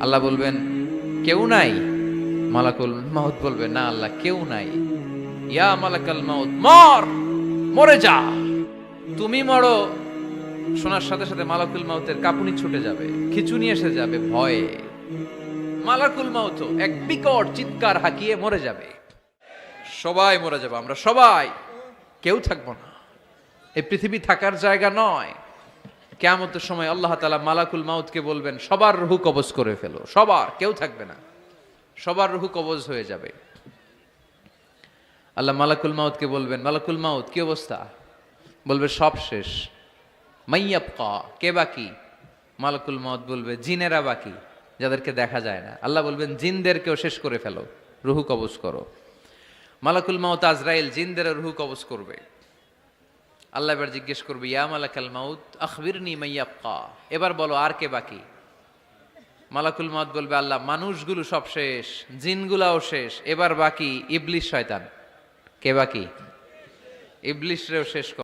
আল্লাহ বলবেন কেউ নাই, মালাকুল মাউত বলবে না আল্লাহ কেউ নাই। ইয়া মালাকাল মাউত মর, মরে যা। তুমি মরো শোনার সাথে সাথে মালাকুল মাউতের কাঁপুনি ছুটে যাবে, খিঁচুনি এসে যাবে ভয়ে। মালাকুল মাউত এক বিকট চিৎকার হাঁকিয়ে মরে যাবে। সবাই মরে যাবে, আমরা সবাই, কেউ থাকবো না। এই পৃথিবী থাকার জায়গা নয়। কিয়ামতের সময় আল্লাহ তাআলা মালাকুল মাউতকে বলবেন সবার রূহ কবজ করে ফেলো, সবার, কেউ থাকবে না, সবার রূহ কবজ হয়ে যাবে। আল্লাহ মালাকুল মাউতকে বলবেন মালাকুল মাউত কি অবস্থা? বলবে সব শেষ। মাইয়াবকা, কে বাকি? মালাকুল মাউত বলবে জিনেরা বাকি, যাদেরকে দেখা যায় না। আল্লাহ বলবেন জিনদেরকেও শেষ করে ফেলো, রূহ কবজ করো। মালাকুল মাউত আজরাইল জিনদের রূহ কবজ করবে। আল্লাহ এবার জিজ্ঞেস করবে ইয়া মালাকাল মাউত আখবিরনি মাইয়াবকা, এবার বলো আর কে বাকি? মালাকুল মাউত বলবে আল্লাহ মানুষগুলো সব শেষ, জিনগুলাও শেষ, এবার বাকি ইবলিস শয়তান। কে বাকি? ইবলিসরেও শেষ করো।